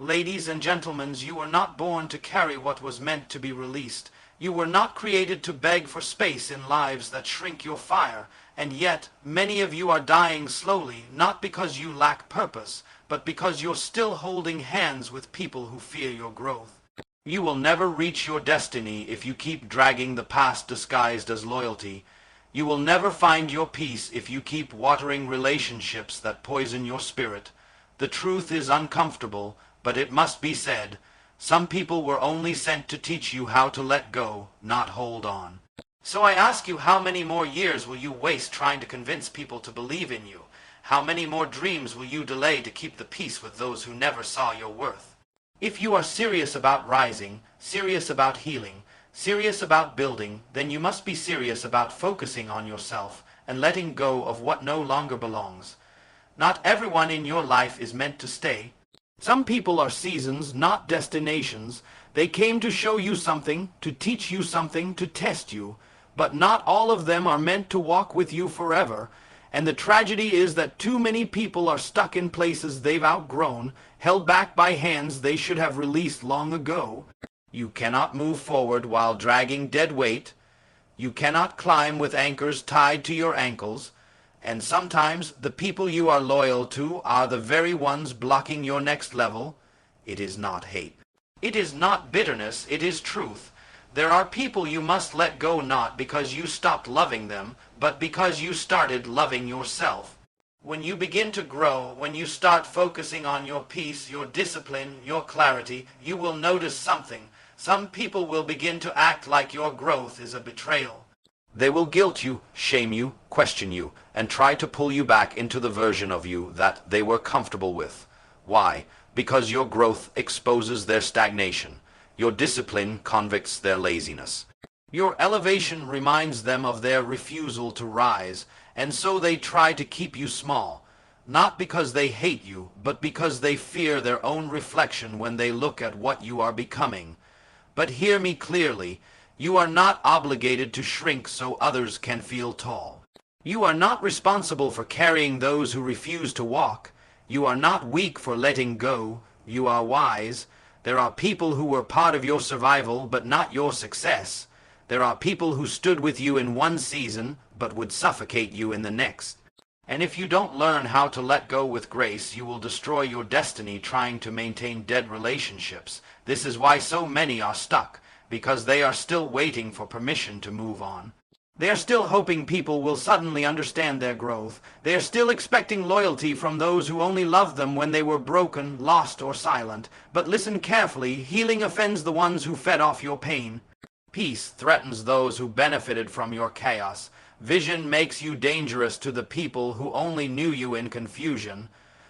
Ladies and gentlemen, you were not born to carry what was meant to be released. You were not created to beg for space in lives that shrink your fire, and yet many of you are dying slowly, not because you lack purpose, but because you're still holding hands with people who fear your growth. You will never reach your destiny if you keep dragging the past disguised as loyalty. You will never find your peace if you keep watering relationships that poison your spirit. The truth is uncomfortable, but it must be said. Some people were only sent to teach you how to let go, not hold on. So I ask you, how many more years will you waste trying to convince people to believe in you? How many more dreams will you delay to keep the peace with those who never saw your worth? If you are serious about rising, serious about healing, serious about building, then you must be serious about focusing on yourself and letting go of what no longer belongs. Not everyone in your life is meant to stay. Some people are seasons, not destinations. They came to show you something, to teach you something, to test you. But not all of them are meant to walk with you forever. And the tragedy is that too many people are stuck in places they've outgrown, held back by hands they should have released long ago. You cannot move forward while dragging dead weight. You cannot climb with anchors tied to your ankles. And sometimes the people you are loyal to are the very ones blocking your next level. It is not hate. It is not bitterness, it is truth. There are people you must let go, not because you stopped loving them, but because you started loving yourself. When you begin to grow, when you start focusing on your peace, your discipline, your clarity, you will notice something. Some people will begin to act like your growth is a betrayal. They will guilt you, shame you, question you, and try to pull you back into the version of you that they were comfortable with. Why? Because your growth exposes their stagnation. Your discipline convicts their laziness. Your elevation reminds them of their refusal to rise, and so they try to keep you small. Not because they hate you, but because they fear their own reflection when they look at what you are becoming. But hear me clearly. You are not obligated to shrink so others can feel tall. You are not responsible for carrying those who refuse to walk. You are not weak for letting go. You are wise. There are people who were part of your survival but not your success. There are people who stood with you in one season but would suffocate you in the next. And if you don't learn how to let go with grace, you will destroy your destiny trying to maintain dead relationships. This is why so many are stuck, because they are still waiting for permission to move on. They are still hoping people will suddenly understand their growth. They are still expecting loyalty from those who only loved them when they were broken, lost, or silent. But listen carefully, healing offends the ones who fed off your pain. Peace threatens those who benefited from your chaos. Vision makes you dangerous to the people who only knew you in confusion.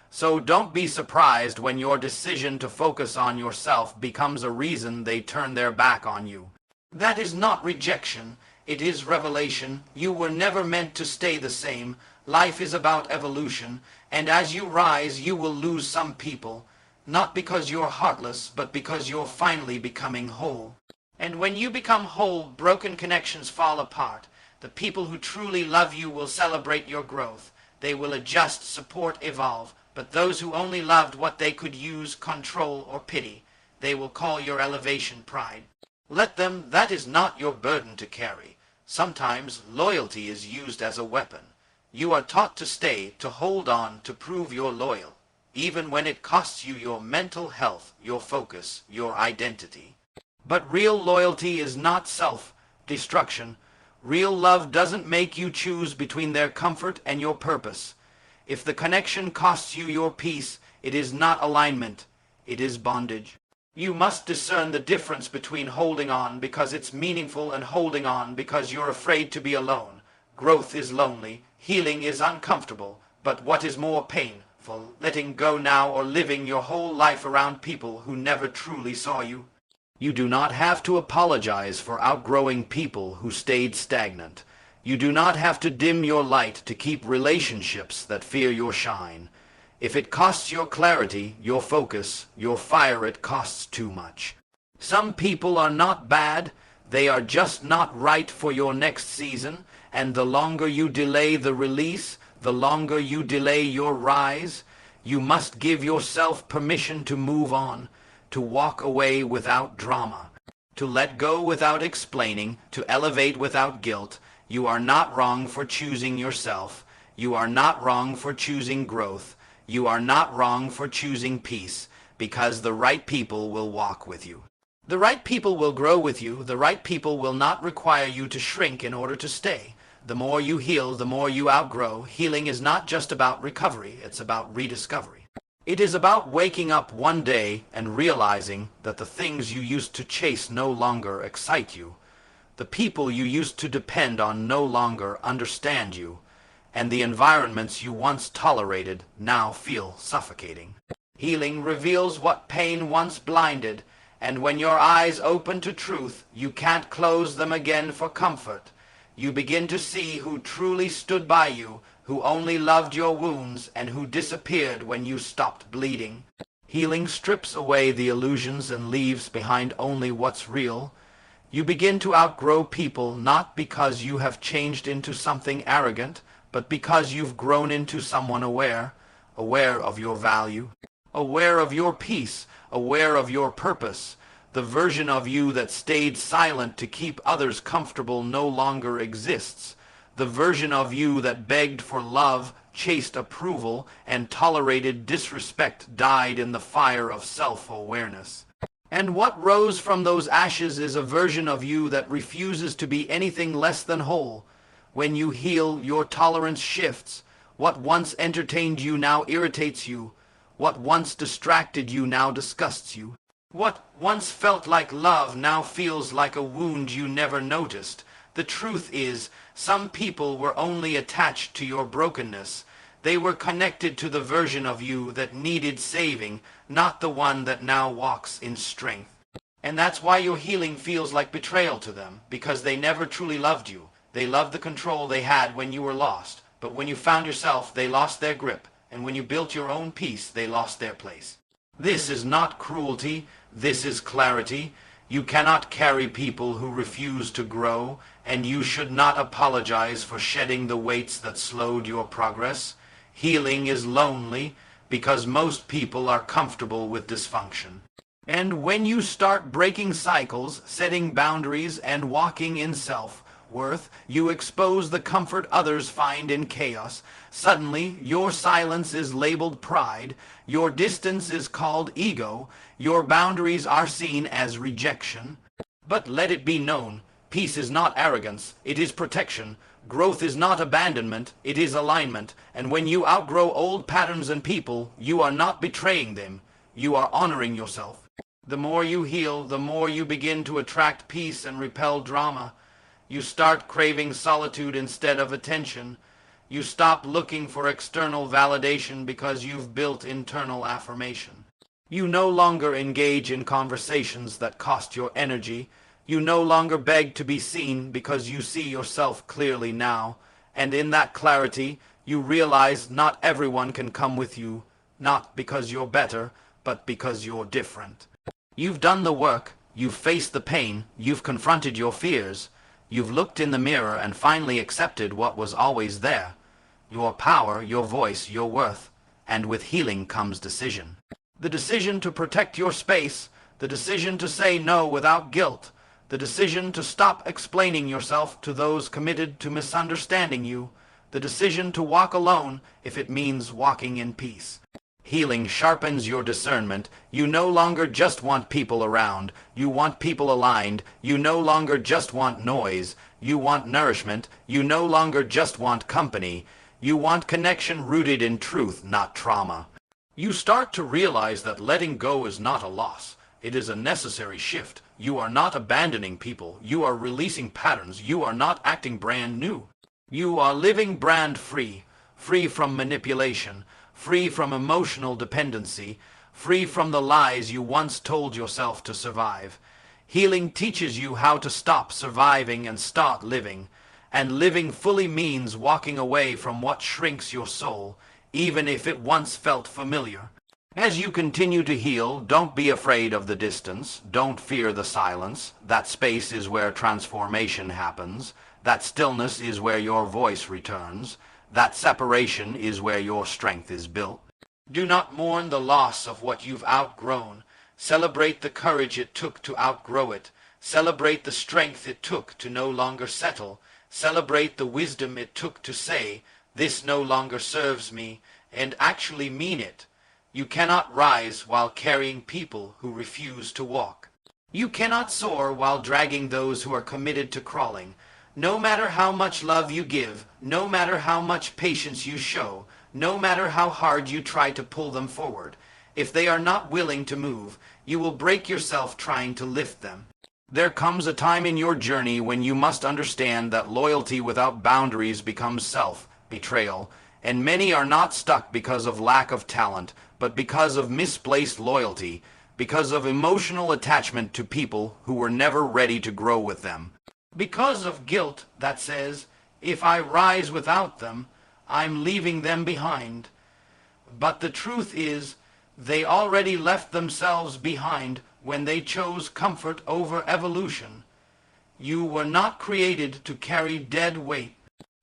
So don't be surprised when your decision to focus on yourself becomes a reason they turn their back on you. That is not rejection. It is revelation. You were never meant to stay the same. Life is about evolution, and as you rise, you will lose some people. Not because you're heartless, but because you're finally becoming whole. And when you become whole, broken connections fall apart. The people who truly love you will celebrate your growth. They will adjust, support, evolve. But those who only loved what they could use, control, or pity, they will call your elevation pride. Let them. That is not your burden to carry. Sometimes loyalty is used as a weapon. You are taught to stay, to hold on, to prove you're loyal, even when it costs you your mental health, your focus, your identity. But real loyalty is not self-destruction. Real love doesn't make you choose between their comfort and your purpose. If the connection costs you your peace, it is not alignment, it is bondage. You must discern the difference between holding on because it's meaningful and holding on because you're afraid to be alone. Growth is lonely, healing is uncomfortable, but what is more painful, letting go now or living your whole life around people who never truly saw you? You do not have to apologize for outgrowing people who stayed stagnant. You do not have to dim your light to keep relationships that fear your shine. If it costs your clarity, your focus, your fire, it costs too much. Some people are not bad, they are just not right for your next season, and the longer you delay the release, the longer you delay your rise. You must give yourself permission to move on, to walk away without drama, to let go without explaining, to elevate without guilt. You are not wrong for choosing yourself. You are not wrong for choosing growth. You are not wrong for choosing peace, because the right people will walk with you. The right people will grow with you. The right people will not require you to shrink in order to stay. The more you heal, the more you outgrow. Healing is not just about recovery, it's about rediscovery. It is about waking up one day and realizing that the things you used to chase no longer excite you. The people you used to depend on no longer understand you, and the environments you once tolerated now feel suffocating. Healing reveals what pain once blinded, and when your eyes open to truth, you can't close them again for comfort. You begin to see who truly stood by you, who only loved your wounds, and who disappeared when you stopped bleeding. Healing strips away the illusions and leaves behind only what's real. You begin to outgrow people, not because you have changed into something arrogant, but because you've grown into someone aware, aware of your value, aware of your peace, aware of your purpose. The version of you that stayed silent to keep others comfortable no longer exists. The version of you that begged for love, chased approval, and tolerated disrespect died in the fire of self-awareness. And what rose from those ashes is a version of you that refuses to be anything less than whole. When you heal, your tolerance shifts. What once entertained you now irritates you. What once distracted you now disgusts you. What once felt like love now feels like a wound you never noticed. The truth is, some people were only attached to your brokenness. They were connected to the version of you that needed saving, not the one that now walks in strength. And that's why your healing feels like betrayal to them, because they never truly loved you. They loved the control they had when you were lost, but when you found yourself, they lost their grip, and when you built your own peace, they lost their place. This is not cruelty, this is clarity. You cannot carry people who refuse to grow, and you should not apologize for shedding the weights that slowed your progress. Healing is lonely, because most people are comfortable with dysfunction. And when you start breaking cycles, setting boundaries, and walking in self-worth, you expose the comfort others find in chaos. Suddenly, your silence is labeled pride, your distance is called ego, your boundaries are seen as rejection. But let it be known, peace is not arrogance, it is protection. Growth is not abandonment, it is alignment. And when you outgrow old patterns and people, you are not betraying them, you are honoring yourself. The more you heal, the more you begin to attract peace and repel drama. You start craving solitude instead of attention. You stop looking for external validation because you've built internal affirmation. You no longer engage in conversations that cost your energy. You no longer beg to be seen because you see yourself clearly now. And in that clarity, you realize not everyone can come with you, not because you're better, but because you're different. You've done the work, you've faced the pain, you've confronted your fears. You've looked in the mirror and finally accepted what was always there. Your power, your voice, your worth. And with healing comes decision. The decision to protect your space, the decision to say no without guilt, the decision to stop explaining yourself to those committed to misunderstanding you, the decision to walk alone if it means walking in peace. Healing sharpens your discernment. You no longer just want people around. You want people aligned. You no longer just want noise. You want nourishment. You no longer just want company. You want connection rooted in truth, not trauma. You start to realize that letting go is not a loss. It is a necessary shift. You are not abandoning people. You are releasing patterns. You are not acting brand new. You are living brand free, free from manipulation, free from emotional dependency, free from the lies you once told yourself to survive. Healing teaches you how to stop surviving and start living. And living fully means walking away from what shrinks your soul, even if it once felt familiar. As you continue to heal, don't be afraid of the distance. Don't fear the silence. That space is where transformation happens. That stillness is where your voice returns. That separation is where your strength is built. Do not mourn the loss of what you've outgrown. Celebrate the courage it took to outgrow it. Celebrate the strength it took to no longer settle. Celebrate the wisdom it took to say, "This no longer serves me," and actually mean it. You cannot rise while carrying people who refuse to walk. You cannot soar while dragging those who are committed to crawling. No matter how much love you give, no matter how much patience you show, no matter how hard you try to pull them forward, if they are not willing to move, you will break yourself trying to lift them. There comes a time in your journey when you must understand that loyalty without boundaries becomes self-betrayal, and many are not stuck because of lack of talent, but because of misplaced loyalty, because of emotional attachment to people who were never ready to grow with them. Because of guilt that says, if I rise without them, I'm leaving them behind. But the truth is, they already left themselves behind when they chose comfort over evolution. You were not created to carry dead weight.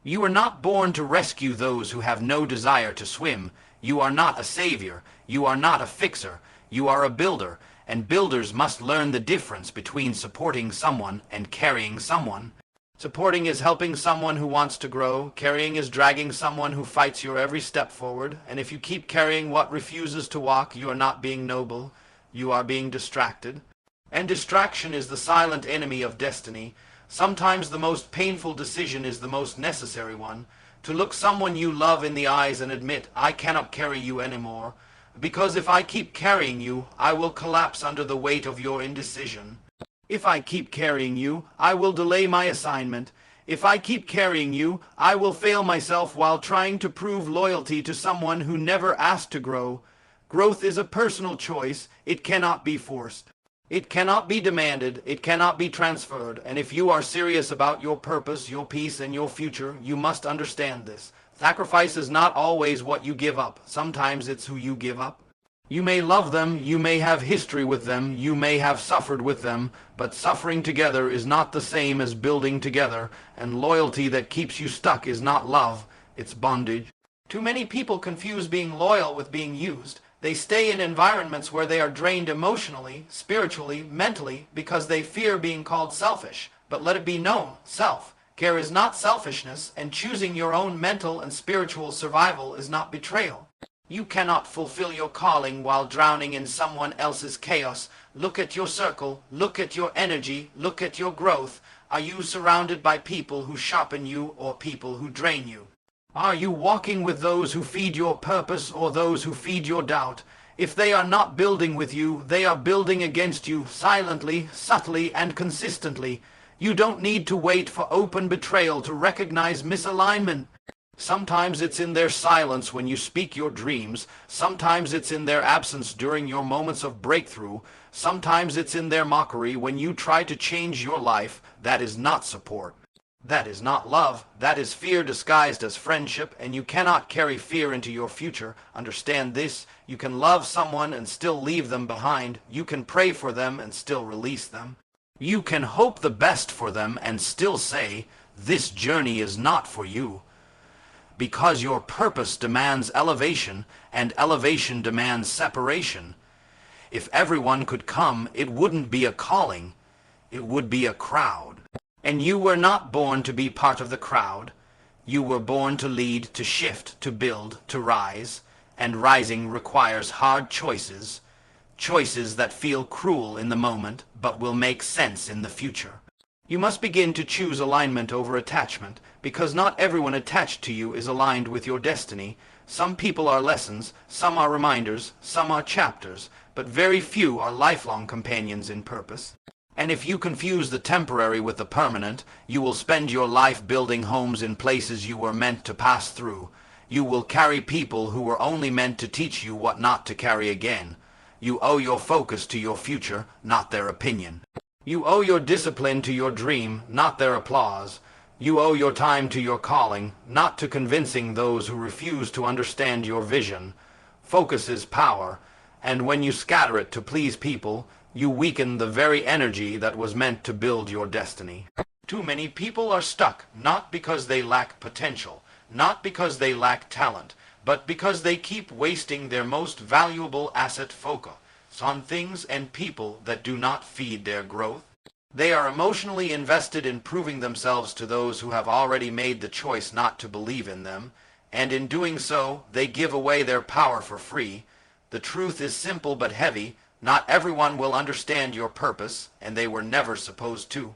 You were not born to rescue those who have no desire to swim. You are not a savior. You are not a fixer. You are a builder, and builders must learn the difference between supporting someone and carrying someone. Supporting is helping someone who wants to grow. Carrying is dragging someone who fights your every step forward. And if you keep carrying what refuses to walk, you are not being noble. You are being distracted. And distraction is the silent enemy of destiny. Sometimes the most painful decision is the most necessary one. To look someone you love in the eyes and admit, I cannot carry you anymore. Because if I keep carrying you, I will collapse under the weight of your indecision. If I keep carrying you, I will delay my assignment. If I keep carrying you, I will fail myself while trying to prove loyalty to someone who never asked to grow. Growth is a personal choice. It cannot be forced. It cannot be demanded. It cannot be transferred. And if you are serious about your purpose, your peace, and your future, you must understand this. Sacrifice is not always what you give up. Sometimes it's who you give up. You may love them, you may have history with them, you may have suffered with them, but suffering together is not the same as building together, and loyalty that keeps you stuck is not love, it's bondage. Too many people confuse being loyal with being used. They stay in environments where they are drained emotionally, spiritually, mentally, because they fear being called selfish. But let it be known, self-care is not selfishness, and choosing your own mental and spiritual survival is not betrayal. You cannot fulfill your calling while drowning in someone else's chaos. Look at your circle, look at your energy, look at your growth. Are you surrounded by people who sharpen you or people who drain you? Are you walking with those who feed your purpose or those who feed your doubt? If they are not building with you, they are building against you, silently, subtly, and consistently. You don't need to wait for open betrayal to recognize misalignment. Sometimes it's in their silence when you speak your dreams. Sometimes it's in their absence during your moments of breakthrough. Sometimes it's in their mockery when you try to change your life. That is not support. That is not love. That is fear disguised as friendship, and you cannot carry fear into your future. Understand this. You can love someone and still leave them behind. You can pray for them and still release them. You can hope the best for them and still say, this journey is not for you. Because your purpose demands elevation, and elevation demands separation. If everyone could come, it wouldn't be a calling. It would be a crowd. And you were not born to be part of the crowd. You were born to lead, to shift, to build, to rise. And rising requires hard choices. Choices that feel cruel in the moment, but will make sense in the future. You must begin to choose alignment over attachment, because not everyone attached to you is aligned with your destiny. Some people are lessons, some are reminders, some are chapters, but very few are lifelong companions in purpose. And if you confuse the temporary with the permanent, you will spend your life building homes in places you were meant to pass through. You will carry people who were only meant to teach you what not to carry again. You owe your focus to your future, not their opinion. You owe your discipline to your dream, not their applause. You owe your time to your calling, not to convincing those who refuse to understand your vision. Focus is power, and when you scatter it to please people, you weaken the very energy that was meant to build your destiny. Too many people are stuck, not because they lack potential, not because they lack talent, but because they keep wasting their most valuable asset focus on things and people that do not feed their growth. They are emotionally invested in proving themselves to those who have already made the choice not to believe in them, and in doing so, they give away their power for free. The truth is simple but heavy. Not everyone will understand your purpose, and they were never supposed to.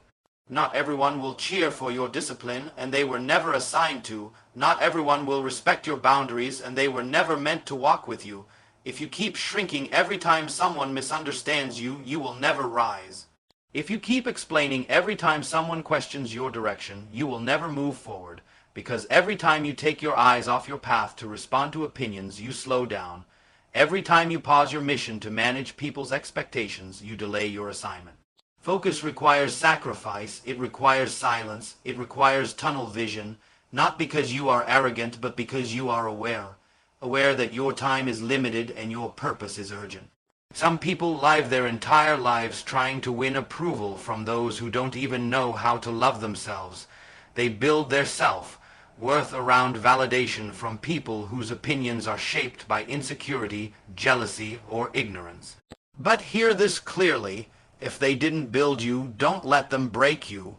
Not everyone will cheer for your discipline, and they were never assigned to. Not everyone will respect your boundaries, and they were never meant to walk with you. If you keep shrinking every time someone misunderstands you, you will never rise. If you keep explaining every time someone questions your direction, you will never move forward, because every time you take your eyes off your path to respond to opinions, you slow down. Every time you pause your mission to manage people's expectations, you delay your assignment. Focus requires sacrifice, it requires silence, it requires tunnel vision, not because you are arrogant, but because you are aware that your time is limited and your purpose is urgent. Some people live their entire lives trying to win approval from those who don't even know how to love themselves. They build their self-worth around validation from people whose opinions are shaped by insecurity, jealousy, or ignorance. But hear this clearly: if they didn't build you, don't let them break you.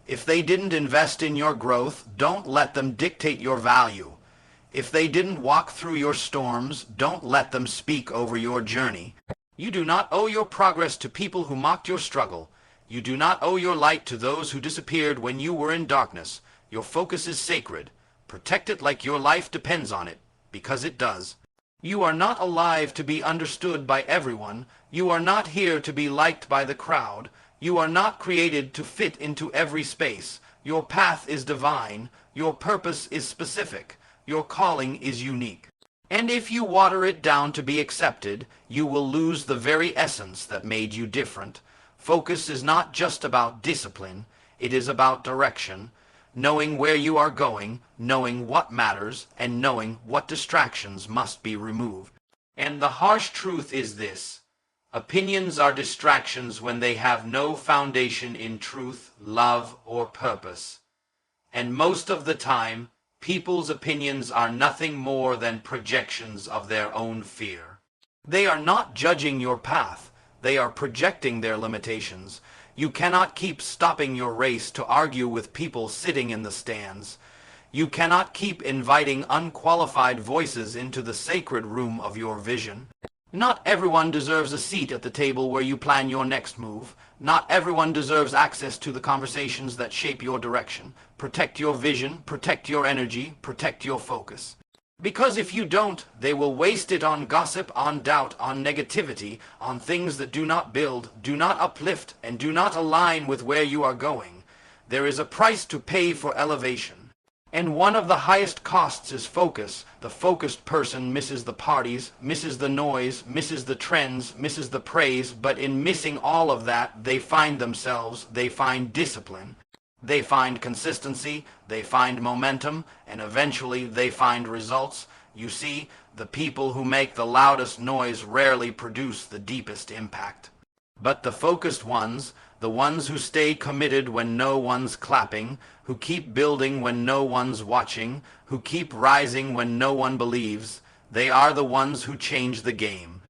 If they didn't invest in your growth, don't let them dictate your value. If they didn't walk through your storms, don't let them speak over your journey. You do not owe your progress to people who mocked your struggle. You do not owe your light to those who disappeared when you were in darkness. Your focus is sacred. Protect it like your life depends on it, because it does. You are not alive to be understood by everyone. You are not here to be liked by the crowd. You are not created to fit into every space. Your path is divine. Your purpose is specific. Your calling is unique. And if you water it down to be accepted, you will lose the very essence that made you different. Focus is not just about discipline. It is about direction. Knowing where you are going, knowing what matters, and knowing what distractions must be removed. And the harsh truth is this: opinions are distractions when they have no foundation in truth, love, or purpose. And most of the time, people's opinions are nothing more than projections of their own fear. They are not judging your path. They are projecting their limitations. You cannot keep stopping your race to argue with people sitting in the stands. You cannot keep inviting unqualified voices into the sacred room of your vision. Not everyone deserves a seat at the table where you plan your next move. Not everyone deserves access to the conversations that shape your direction. Protect your vision, protect your energy, protect your focus. Because if you don't, they will waste it on gossip, on doubt, on negativity, on things that do not build, do not uplift, and do not align with where you are going. There is a price to pay for elevation. And one of the highest costs is focus. The focused person misses the parties, misses the noise, misses the trends, misses the praise, but in missing all of that, they find themselves, they find discipline. They find consistency, they find momentum, and eventually they find results. You see, the people who make the loudest noise rarely produce the deepest impact. But the focused ones, the ones who stay committed when no one's clapping, who keep building when no one's watching, who keep rising when no one believes, they are the ones who change the game.